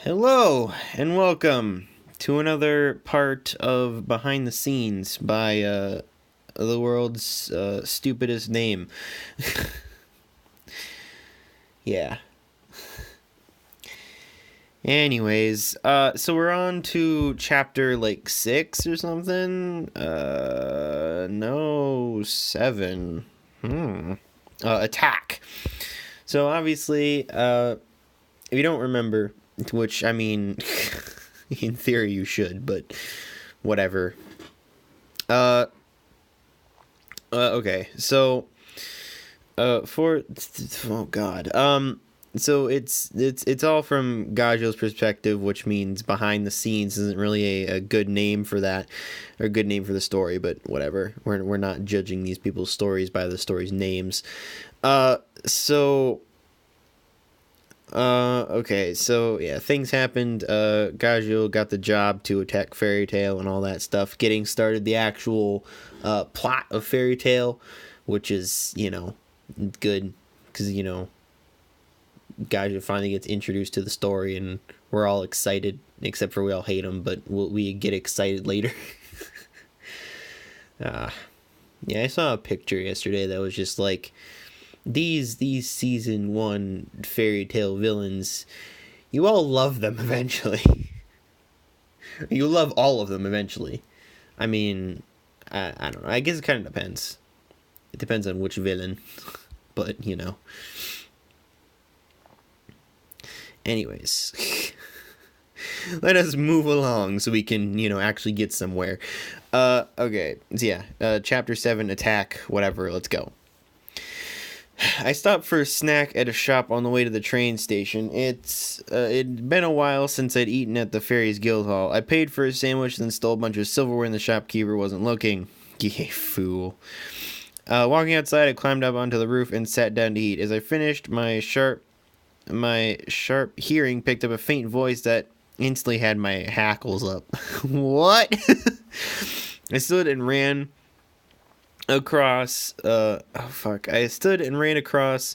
Hello and welcome to another part of Behind the Scenes by the world's stupidest name. Yeah. Anyways, so we're on to chapter like 6 or something. No, 7. Attack. So obviously, if you don't remember, which I mean, in theory you should, but whatever. Okay, so oh god, so it's all from Gajo's perspective, which means behind the scenes isn't really a good name for that, or a good name for the story, but whatever. We're not judging these people's stories by the story's names. Okay, so yeah, things happened. Gajo got the job to attack Fairy Tail and all that stuff, getting started the actual plot of Fairy Tail, which is, good, because, Gajo finally gets introduced to the story, and we're all excited, except for we all hate him, but we get excited later. Yeah, I saw a picture yesterday that was just like, these season 1 Fairy Tail villains, you all love them eventually. You love all of them eventually. I mean, I don't know. I guess it kind of depends. It depends on which villain. But, Anyways. Let us move along so we can, actually get somewhere. Okay. So yeah, chapter 7, attack, whatever. Let's go. I stopped for a snack at a shop on the way to the train station. It'd been a while since I'd eaten at the Fairies Guild Hall. I paid for a sandwich, then stole a bunch of silverware, and the shopkeeper wasn't looking. Yay, fool. Walking outside, I climbed up onto the roof and sat down to eat. As I finished, my sharp hearing picked up a faint voice that instantly had my hackles up. What? I stood and ran across I stood and ran across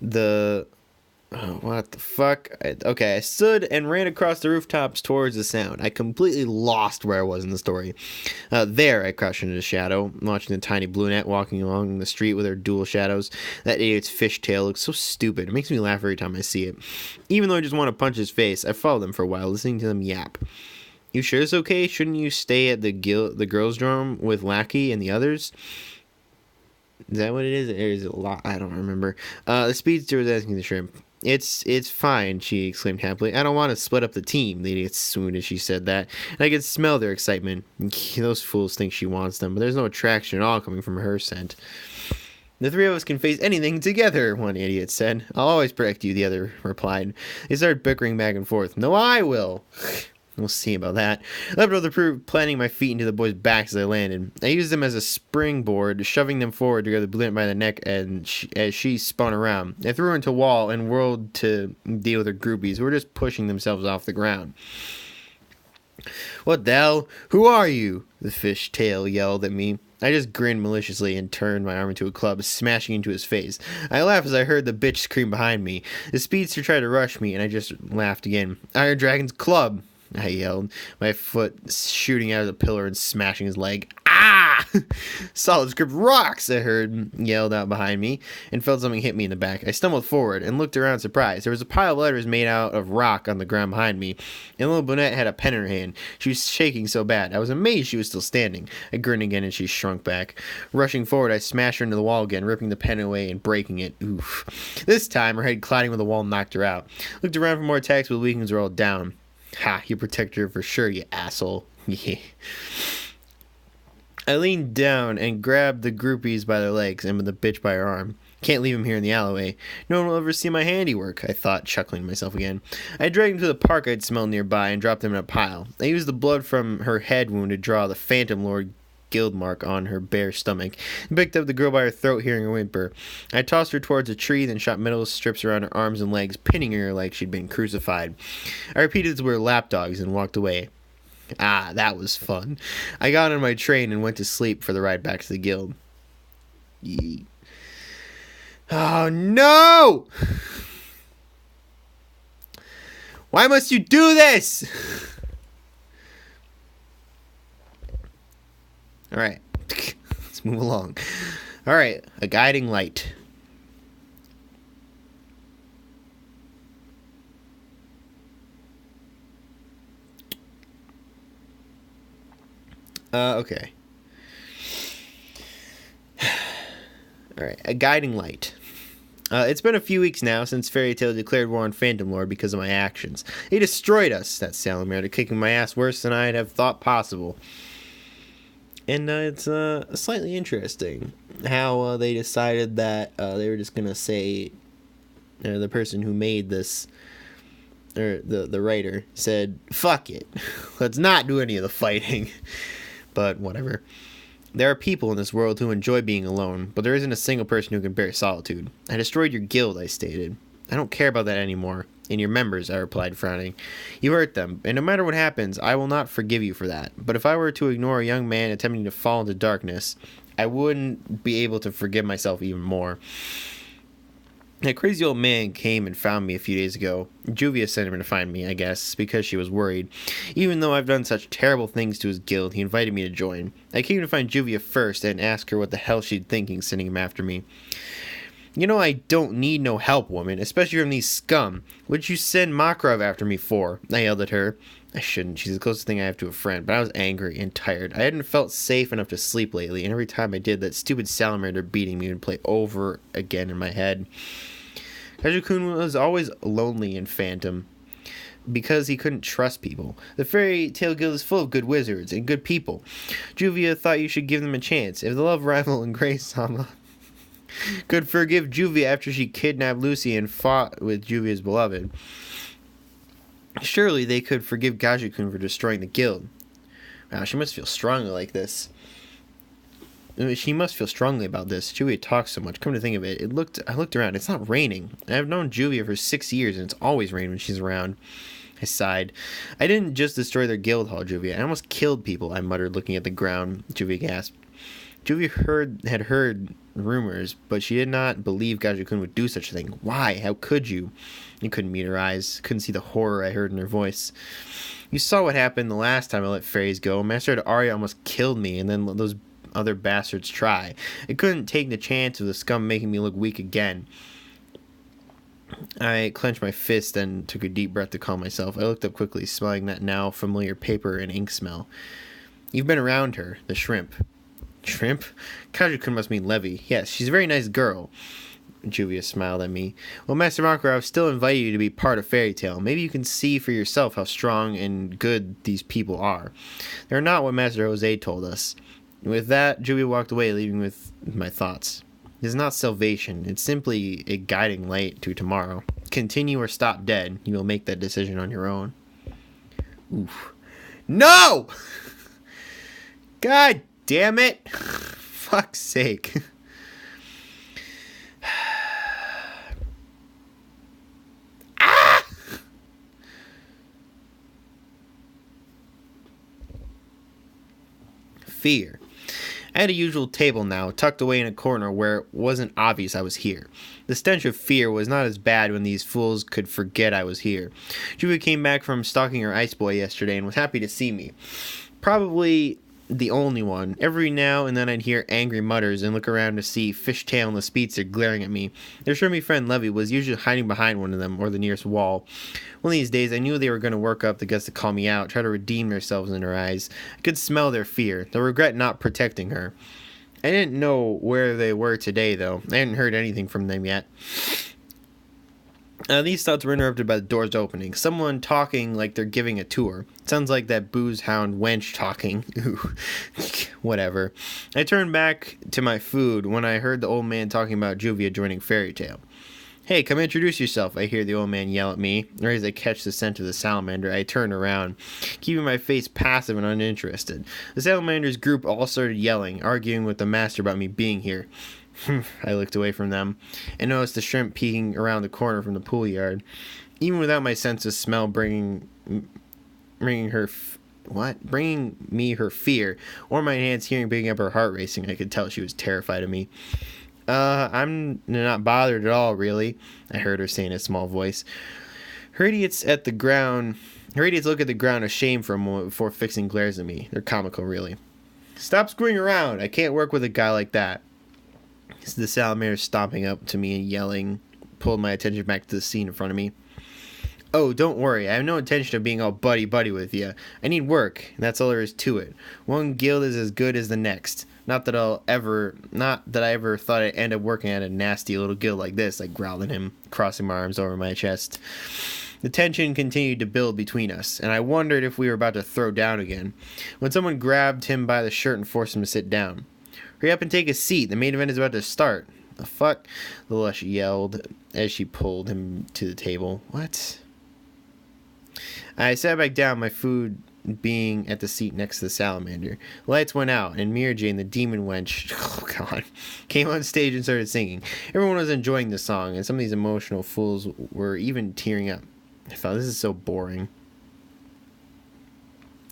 the what the fuck? I stood and ran across the rooftops towards the sound. I completely lost where I was in the story. There, I crouched into the shadow, watching the tiny brunette walking along the street with her dual shadows. That idiot's fishtail looks so stupid. It makes me laugh every time I see it. Even though I just want to punch his face, I followed them for a while, listening to them yap. You sure it's okay? Shouldn't you stay at the girls' dorm with Lackey and the others? Is that what it is? Or is it a lot? I don't remember. The speedster was asking the shrimp. It's fine, she exclaimed happily. I don't want to split up the team. The idiot swooned as she said that, and I could smell their excitement. Those fools think she wants them, but there's no attraction at all coming from her scent. The three of us can face anything together, one idiot said. I'll always protect you, the other replied. They started bickering back and forth. No, I will. We'll see about that. I left over the proof, planting my feet into the boys' backs as I landed. I used them as a springboard, shoving them forward to grab the brunette by the neck as she spun around. I threw her into a wall and whirled to deal with her groupies, who were just pushing themselves off the ground. What the hell? Who are you? The fishtail yelled at me. I just grinned maliciously and turned my arm into a club, smashing into his face. I laughed as I heard the bitch scream behind me. The speedster tried to rush me, and I just laughed again. Iron Dragon's club! I yelled, my foot shooting out of the pillar and smashing his leg. Ah! Solid script rocks, I heard yelled out behind me, and felt something hit me in the back. I stumbled forward and looked around surprised. There was a pile of letters made out of rock on the ground behind me, and little brunette had a pen in her hand. She was shaking so bad. I was amazed she was still standing. I grinned again and she shrunk back. Rushing forward, I smashed her into the wall again, ripping the pen away and breaking it. Oof. This time, her head colliding with the wall knocked her out. Looked around for more attacks, but the weaklings were all down. Ha, you protected her for sure, you asshole. Yeah. I leaned down and grabbed the groupies by their legs and with the bitch by her arm. Can't leave him here in the alleyway. No one will ever see my handiwork, I thought, chuckling to myself again. I dragged him to the park I'd smelled nearby and dropped him in a pile. I used the blood from her head wound to draw the Phantom Lord guild mark on her bare stomach, and picked up the girl by her throat, hearing her whimper. I tossed her towards a tree, then shot metal strips around her arms and legs, pinning her like she'd been crucified. I repeated the word lapdogs and walked away. Ah, that was fun. I got on my train and went to sleep for the ride back to the guild. Yee. Oh, no! Why must you do this? Alright. Let's move along. Alright, a guiding light. Okay. Alright, a guiding light. It's been a few weeks now since Fairy Tail declared war on Phantom Lord because of my actions. He destroyed us, that salamander, kicking my ass worse than I'd have thought possible. And it's slightly interesting how they decided that they were just going to say, the person who made this, or the writer, said, fuck it, let's not do any of the fighting. But whatever. There are people in this world who enjoy being alone, but there isn't a single person who can bear solitude. I destroyed your guild, I stated. I don't care about that anymore. And your members, I replied, frowning. You hurt them, and no matter what happens, I will not forgive you for that. But if I were to ignore a young man attempting to fall into darkness, I wouldn't be able to forgive myself even more. That crazy old man came and found me a few days ago. Juvia sent him to find me, I guess, because she was worried. Even though I've done such terrible things to his guild, he invited me to join. I came to find Juvia first and ask her what the hell she'd thinking sending him after me. You know I don't need no help, woman, especially from these scum. What'd you send Makarov after me for? I yelled at her. I shouldn't. She's the closest thing I have to a friend, but I was angry and tired. I hadn't felt safe enough to sleep lately, and every time I did, that stupid salamander beating me would play over again in my head. Kaiju-kun was always lonely in Phantom because he couldn't trust people. The Fairy Tail Guild is full of good wizards and good people. Juvia thought you should give them a chance. If the love rival and Grace-sama could forgive Juvia after she kidnapped Lucy and fought with Juvia's beloved, surely they could forgive Kaiju-kun for destroying the guild. Wow, she must feel strongly like this. She must feel strongly about this. Juvia talks so much. Come to think of it, I looked around. It's not raining. I've known Juvia for 6 years, and it's always rain when she's around. I sighed. I didn't just destroy their guild hall, Juvia. I almost killed people, I muttered, looking at the ground. Juvia gasped. Juvia had heard rumors, but she did not believe Kaiju-kun would do such a thing. Why? How could you? You couldn't meet her eyes. Couldn't see the horror I heard in her voice. You saw what happened the last time I let fairies go. Master Arya almost killed me, and then those other bastards try. I couldn't take the chance of the scum making me look weak again. I clenched my fist and took a deep breath to calm myself. I looked up quickly, smelling that now familiar paper and ink smell. You've been around her, the shrimp. Shrimp? Kaiju-kun must mean Levy. Yes, she's a very nice girl. Juvia smiled at me. Well, Master Makarov still invited you to be part of Fairy Tail. Maybe you can see for yourself how strong and good these people are. They're not what Master Jose told us. With that, Juvia walked away, leaving with my thoughts. It is not salvation. It's simply a guiding light to tomorrow. Continue or stop dead. You will make that decision on your own. Oof. No! God damn it! Fuck's sake. Ah! Fear. I had a usual table now, tucked away in a corner where it wasn't obvious I was here. The stench of fear was not as bad when these fools could forget I was here. Juvia came back from stalking her ice boy yesterday and was happy to see me. Probably the only one. Every now and then I'd hear angry mutters and look around to see Fishtail and the Speedster glaring at me. Their Shermie friend Levy was usually hiding behind one of them or the nearest wall. One of these days I knew they were going to work up the guts to call me out, try to redeem themselves in her eyes. I could smell their fear, the regret not protecting her. I didn't know where they were today, though. I hadn't heard anything from them yet. These thoughts were interrupted by the doors opening. Someone talking like they're giving a tour. Sounds like that booze hound wench talking. Ooh. Whatever. I turned back to my food when I heard the old man talking about Juvia joining Fairy Tail. Hey, come introduce yourself, I hear the old man yell at me. Or as I catch the scent of the salamander, I turn around, keeping my face passive and uninterested. The salamanders group all started yelling, arguing with the master about me being here. I looked away from them and noticed the shrimp peeking around the corner from the pool yard. Even without my sense of smell bringing me her fear, or my hands hearing picking up her heart racing, I could tell she was terrified of me. I'm not bothered at all, really, I heard her say in a small voice. Her idiots at the ground. Her idiots look at the ground ashamed for a moment before fixing glares at me. They're comical, really. Stop screwing around. I can't work with a guy like that. The salamander stomping up to me and yelling pulled my attention back to the scene in front of me. Oh, don't worry. I have no intention of being all buddy-buddy with you. I need work, and that's all there is to it. One guild is as good as the next. Not that I ever thought I'd end up working at a nasty little guild like this, I growled at him, crossing my arms over my chest. The tension continued to build between us, and I wondered if we were about to throw down again, when someone grabbed him by the shirt and forced him to sit down. Hurry up and take a seat. The main event is about to start. The fuck? The lush yelled as she pulled him to the table. What? I sat back down, my food being at the seat next to the salamander. Lights went out, and Mira Jane, the demon wench, oh god, came on stage and started singing. Everyone was enjoying the song, and some of these emotional fools were even tearing up. I thought, this is so boring.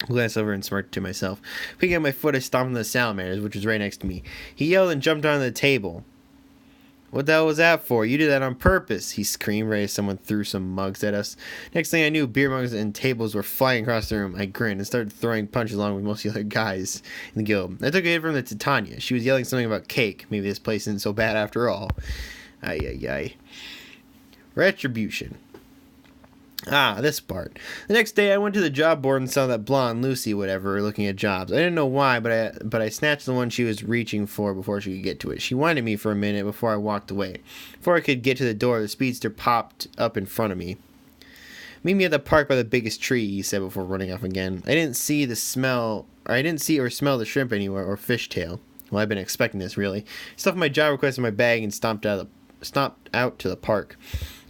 I glanced over and smirked to myself. Picking up my foot, I stomped on the salamanders, which was right next to me. He yelled and jumped onto the table. What the hell was that for? You did that on purpose, he screamed right as someone threw some mugs at us. Next thing I knew, beer mugs and tables were flying across the room. I grinned and started throwing punches along with most of the other guys in the guild. I took a hit from the Titania. She was yelling something about cake. Maybe this place isn't so bad after all. Ay, ay, ay. Retribution. Ah, this part. The next day, I went to the job board and saw that blonde Lucy, whatever, looking at jobs. I didn't know why, but I snatched the one she was reaching for before she could get to it. She winded me for a minute before I walked away. Before I could get to the door, the speedster popped up in front of me. Meet me at the park by the biggest tree, he said before running off again. I didn't see or smell the shrimp anywhere or fishtail. Well, I've been expecting this, really. I stuffed my job request in my bag and stomped out to the park.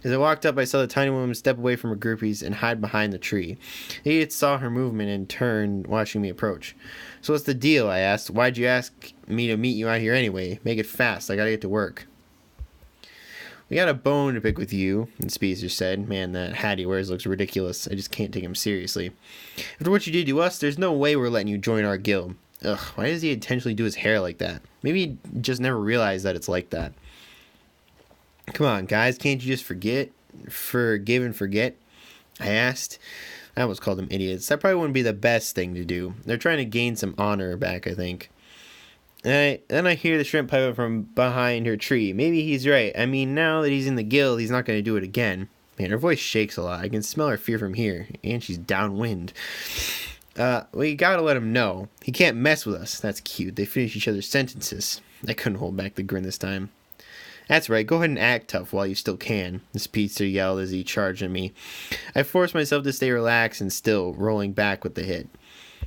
As I walked up, I saw the tiny woman step away from her groupies and hide behind the tree. The idiot saw her movement and turned, watching me approach. So what's the deal? I asked. Why'd you ask me to meet you out here anyway? Make it fast. I gotta get to work. We got a bone to pick with you, the speedster said. Man, that hat he wears looks ridiculous. I just can't take him seriously. After what you did to us, there's no way we're letting you join our guild. Ugh, why does he intentionally do his hair like that? Maybe he just never realized that it's like that. Come on, guys, can't you just forgive and forget? I asked. I almost called them idiots. That probably wouldn't be the best thing to do. They're trying to gain some honor back, I think. Then I hear the shrimp pipe up from behind her tree. Maybe he's right. I mean, now that he's in the guild, he's not going to do it again. Man, her voice shakes a lot. I can smell her fear from here, and she's downwind. Well, you gotta let him know. He can't mess with us. That's cute. They finish each other's sentences. I couldn't hold back the grin this time. That's right, go ahead and act tough while you still can, the speedster yelled as he charged at me. I forced myself to stay relaxed and still, rolling back with the hit.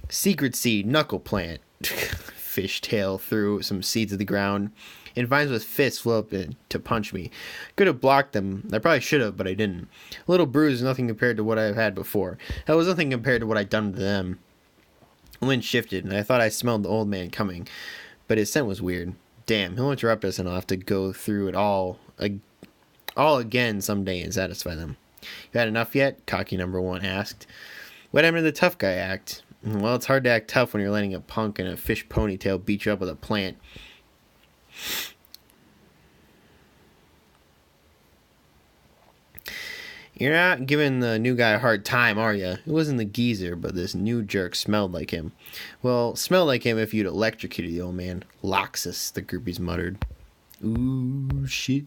Secret seed, knuckle plant. Fishtail threw some seeds to the ground, and vines with fists flew up to punch me. Could have blocked them. I probably should have, but I didn't. A little bruise is nothing compared to what I've had before. That was nothing compared to what I'd done to them. The wind shifted, and I thought I smelled the old man coming, but his scent was weird. Damn, he'll interrupt us and I'll have to go through it all again someday and satisfy them. You had enough yet? Cocky number one asked. What happened to the tough guy act? Well, it's hard to act tough when you're letting a punk in a fish ponytail beat you up with a plant. You're not giving the new guy a hard time, are you? It wasn't the geezer, but this new jerk smelled like him. Well, smelled like him if you'd electrocuted the old man. Loxus, the groupies muttered. Ooh, shit.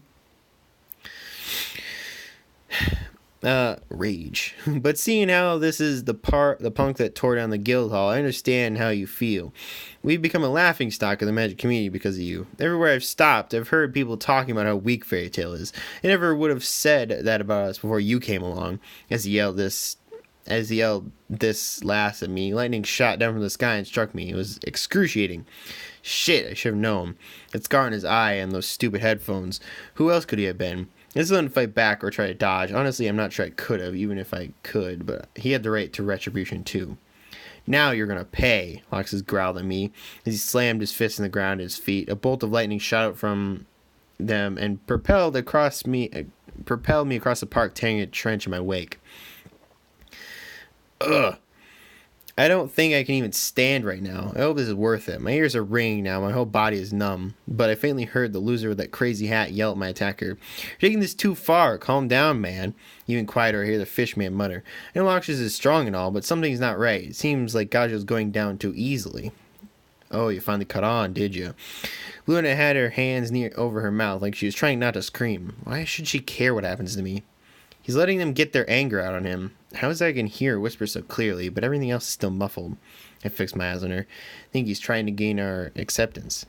Rage. But seeing how this is the punk that tore down the guild hall, I understand how you feel. We've become a laughingstock of the magic community because of you. Everywhere I've stopped, I've heard people talking about how weak Fairy Tail is. They never would have said that about us before you came along. As he yelled this last at me, lightning shot down from the sky and struck me. It was excruciating. Shit, I should have known. That scar in his eye and those stupid headphones. Who else could he have been? This doesn't fight back or try to dodge. Honestly, I'm not sure I could have, even if I could, but he had the right to retribution too. Now you're gonna pay, Loxus growled at me as he slammed his fist in the ground at his feet. A bolt of lightning shot out from them and propelled me across the park, tearing a trench in my wake. Ugh. I don't think I can even stand right now. I hope this is worth it. My ears are ringing now. My whole body is numb. But I faintly heard the loser with that crazy hat yell at my attacker. "You're taking this too far. Calm down, man." Even quieter, I hear the fish man mutter. I know Loxus is strong and all, but something's not right. It seems like Gajo's going down too easily. "Oh, you finally caught on, did you?" Luna had her hands near over her mouth like she was trying not to scream. Why should she care what happens to me? He's letting them get their anger out on him. How is it I can hear her whisper so clearly, but everything else is still muffled? I fixed my eyes on her. I think he's trying to gain our acceptance.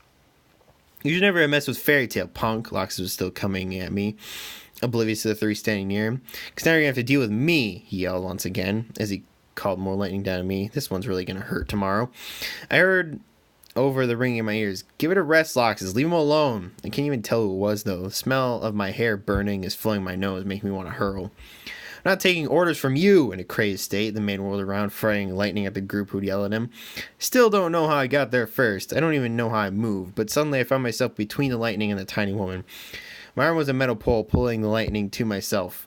"You should never have messed with Fairy Tale, punk." Loxus was still coming at me, oblivious to the three standing near him. "Because now you're going to have to deal with me," he yelled once again, as he called more lightning down at me. This one's really going to hurt tomorrow. I heard over the ringing in my ears, "Give it a rest, Loxus. Leave him alone." I can't even tell who it was, though. The smell of my hair burning is filling my nose, making me want to hurl. "I'm not taking orders from you," in a crazed state. The man whirled around, firing lightning at the group who'd yell at him. Still don't know how I got there first. I don't even know how I moved, but suddenly I found myself between the lightning and the tiny woman. My arm was a metal pole, pulling the lightning to myself.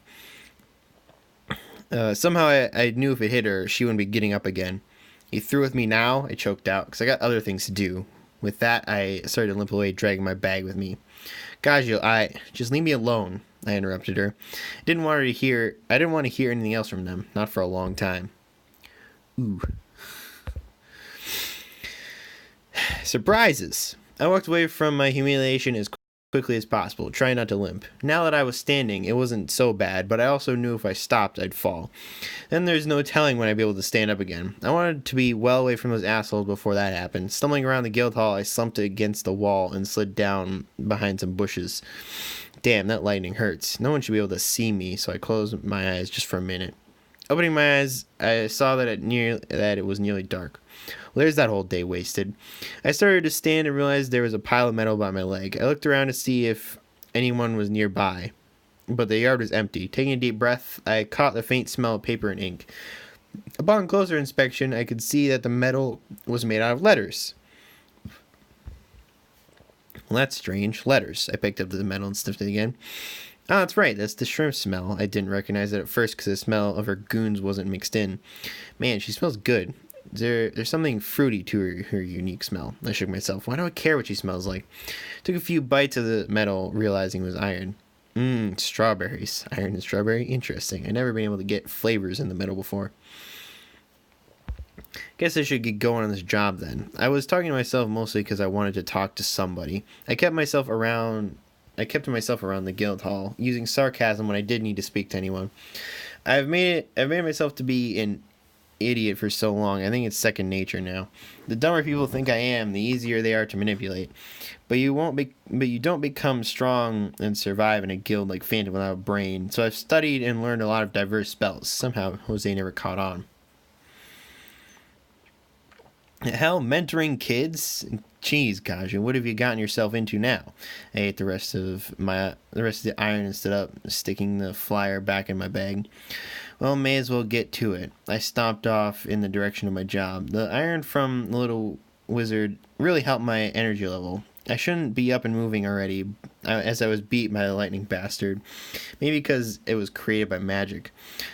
Somehow I knew if it hit her, she wouldn't be getting up again. "You through with me now?" I choked out, because I got other things to do. With that, I started to limp away, dragging my bag with me. "Gajeel, just leave me alone," I interrupted her. I didn't want to hear anything else from them, not for a long time. Ooh. Surprises. I walked away from my humiliation as quickly as possible, trying not to limp. Now that I was standing, it wasn't so bad, but I also knew if I stopped, I'd fall. Then there's no telling when I'd be able to stand up again. I wanted to be well away from those assholes before that happened. Stumbling around the guild hall, I slumped against the wall and slid down behind some bushes. Damn, that lightning hurts. No one should be able to see me, so I closed my eyes just for a minute. Opening my eyes, I saw that it was nearly dark. Well, there's that whole day wasted. I started to stand and realized there was a pile of metal by my leg. I looked around to see if anyone was nearby, but the yard was empty. Taking a deep breath, I caught the faint smell of paper and ink. Upon closer inspection, I could see that the metal was made out of letters. Well, that's strange. Letters. I picked up the metal and sniffed it again. Oh, that's right. That's the shrimp smell. I didn't recognize it at first because the smell of her goons wasn't mixed in. Man, she smells good. There's something fruity to her unique smell. I shook myself. Why do I care what she smells like? Took a few bites of the metal, realizing it was iron. Strawberries. Iron and strawberry? Interesting. I've never been able to get flavors in the metal before. Guess I should get going on this job then. I was talking to myself mostly because I wanted to talk to somebody. I kept to myself around the guild hall, using sarcasm when I did need to speak to anyone. I've made myself to be an idiot for so long. I think it's second nature now. The dumber people think I am, the easier they are to manipulate. But you don't become strong and survive in a guild like Phantom without a brain. So I've studied and learned a lot of diverse spells. Somehow Jose never caught on. Hell, mentoring kids? Jeez, Gaja, what have you gotten yourself into now? I ate the rest of the iron and stood up, sticking the flyer back in my bag. Well, may as well get to it. I stomped off in the direction of my job. The iron from the little wizard really helped my energy level. I shouldn't be up and moving already, as I was beat by the lightning bastard. Maybe because it was created by magic.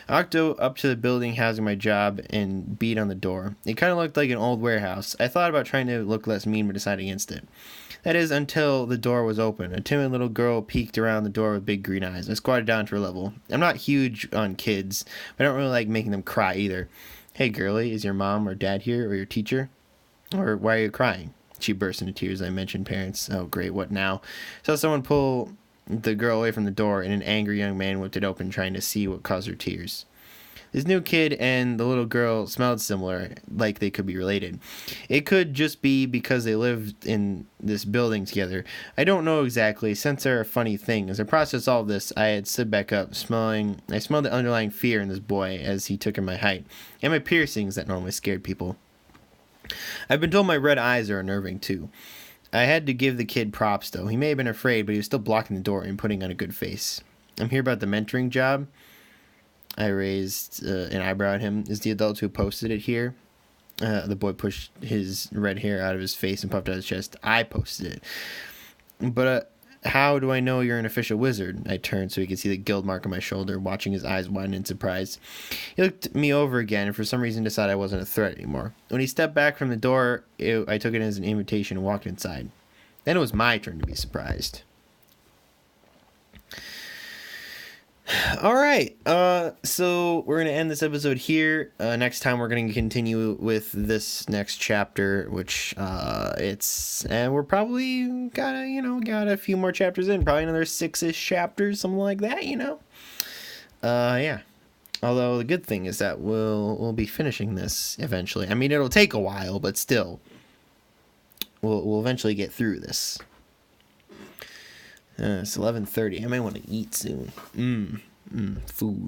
I walked up to the building housing my job and beat on the door. It kind of looked like an old warehouse. I thought about trying to look less mean, but decided against it. That is, until the door was open. A timid little girl peeked around the door with big green eyes. I squatted down to her level. I'm not huge on kids, but I don't really like making them cry either. "Hey, girlie, is your mom or dad here, or your teacher? Or why are you crying?" She burst into tears. I mentioned parents. Oh, great, what now? Saw someone pull the girl away from the door, and an angry young man whipped it open, trying to see what caused her tears. This new kid and the little girl smelled similar, like they could be related. It could just be because they lived in this building together. I don't know exactly. Scents are a funny thing. As I processed all of this, I had stood back up, I smelled the underlying fear in this boy as he took in my height, and my piercings that normally scared people. I've been told my red eyes are unnerving, too. I had to give the kid props, though. He may have been afraid, but he was still blocking the door and putting on a good face. "I'm here about the mentoring job." I raised an eyebrow at him. "Is the adult who posted it here?" The boy pushed his red hair out of his face and puffed out his chest. "I posted it. But How do I know you're an official wizard? I turned so he could see the guild mark on my shoulder, watching his eyes widen in surprise. He looked me over again and for some reason decided I wasn't a threat anymore. When he stepped back from the door, I took it as an invitation and walked inside. Then it was my turn to be surprised. All right. So we're going to end this episode here. Next time we're going to continue with this next chapter, which and we're probably got a few more chapters in, probably another 6-ish chapters, something like that, Yeah. Although the good thing is that we'll be finishing this eventually. I mean, it'll take a while, but still we'll eventually get through this. It's 11:30. I might want to eat soon. Food.